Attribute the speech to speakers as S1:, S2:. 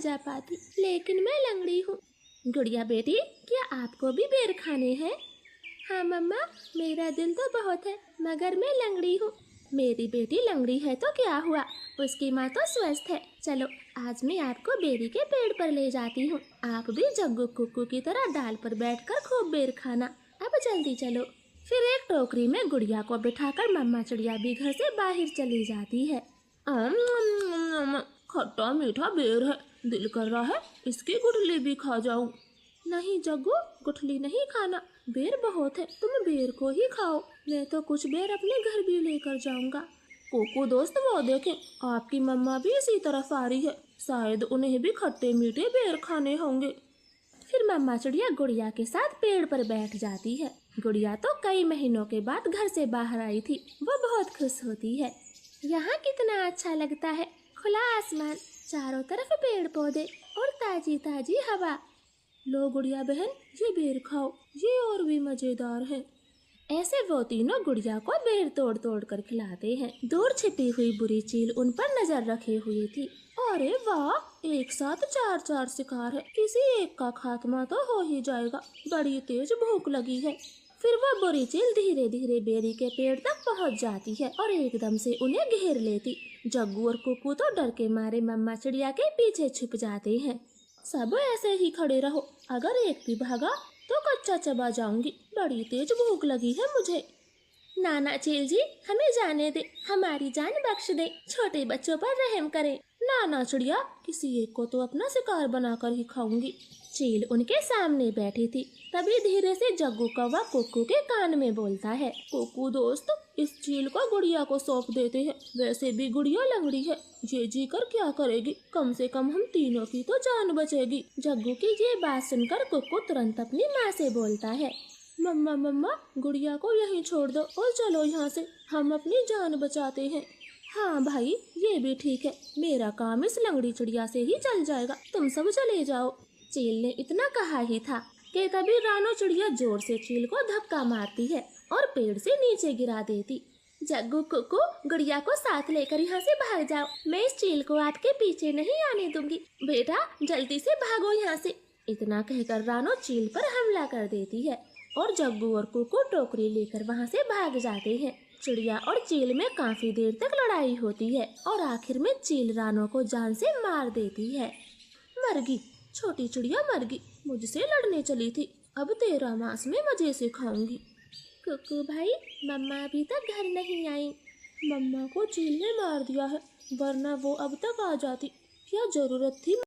S1: जा पाती, लेकिन मैं लंगड़ी हूँ। गुड़िया बेटी, क्या आपको भी बेर खाने हैं? हाँ मम्मा, मेरा दिल तो बहुत है, मगर मैं लंगड़ी हूँ। मेरी बेटी लंगड़ी है तो क्या हुआ, उसकी माँ तो स्वस्थ है। चलो आज मैं आपको बेरी के पेड़ पर ले जाती हूँ। आप भी जग्गू कुक्कू की तरह डाल पर बैठकर खूब बेर खाना। अब जल्दी चलो। फिर एक टोकरी में गुड़िया को बिठाकर मम्मा चिड़िया भी घर से बाहर चली जाती है। खट्टा मीठा बेर है, दिल कर रहा है इसकी गुठली भी खा जाऊं। नहीं जग्गू, गुठली नहीं खाना, बेर बहुत है, तुम बेर को ही खाओ। मैं तो कुछ बेर अपने घर भी लेकर जाऊंगा। कोको दोस्त, वो देखें, आपकी मम्मा भी इसी तरफ आ रही है, शायद उन्हें भी खट्टे मीठे बेर खाने होंगे। फिर मम्मा चिड़िया गुड़िया के साथ पेड़ पर बैठ जाती है। गुड़िया तो कई महीनों के बाद घर से बाहर आई थी, वो बहुत खुश होती है। यहाँ कितना अच्छा लगता है, खुला आसमान, चारों तरफ पेड़ पौधे और ताजी ताजी हवा। लो गुड़िया बहन, ये बेर खाओ, ये और भी मजेदार है। ऐसे वो तीनों गुड़िया को बेर तोड़ तोड़ कर खिलाते हैं। दूर छिपी हुई बुरी चील उन पर नजर रखे हुई थी। अरे वाह, एक साथ चार चार शिकार है, किसी एक का खात्मा तो हो ही जाएगा, बड़ी तेज भूख लगी है। फिर वो बुरी चील धीरे धीरे बेरी के पेड़ तक पहुंच जाती है और एकदम से उन्हें घेर लेती। जग्गू और कुक्कू तो डर के मारे मम्मा चिड़िया के पीछे छुप जाते हैं। सब ऐसे ही खड़े रहो, अगर एक भी भागा तो कच्चा चबा जाऊंगी, बड़ी तेज भूख लगी है मुझे। नाना चील जी, हमें जाने दे, हमारी जान बख्श दे, छोटे बच्चों पर रहम करें। नाना चिड़िया, किसी एक को तो अपना शिकार बनाकर ही खाऊंगी। चील उनके सामने बैठी थी। तभी धीरे से जग्गू कौवा कुक्कू के कान में बोलता है, कुक्कू दोस्त, इस चील को गुड़िया को सौंप देते हैं, वैसे भी गुड़िया लंगड़ी है, ये जी कर क्या करेगी, कम से कम हम तीनों की तो जान बचेगी। जग्गू की ये बात सुनकर कुक्कू तुरंत अपनी माँ से बोलता है, मम्मा मम्मा, गुड़िया को यहीं छोड़ दो और चलो यहाँ से, हम अपनी जान बचाते हैं। हाँ भाई, ये भी ठीक है, मेरा काम इस लंगड़ी चिड़िया से ही चल जाएगा, तुम सब चले जाओ। चील ने इतना कहा ही था कि तभी रानो चिड़िया जोर से चील को धक्का मारती है और पेड़ से नीचे गिरा देती। जग्गू कुक्कू, गुड़िया को साथ लेकर यहाँ से भाग जाओ, मैं इस चील को आपके पीछे नहीं आने दूंगी, बेटा जल्दी से भागो यहाँ से। इतना कहकर रानो चील पर हमला कर देती है और जग्गू और कुक्कू टोकरी लेकर वहाँ से भाग जाते हैं। चिड़िया और चील में काफी देर तक लड़ाई होती है और आखिर में चील रानो को जान से मार देती है। मरगी, छोटी चिड़िया मरगी, मुझसे लड़ने चली थी, अब तेरा मांस में मजे से खाऊंगी। कुक्कू भाई, मम्मा अभी तक घर नहीं आई। मम्मा को चील ने मार दिया है, वरना वो अब तक आ जाती, क्या जरूरत थी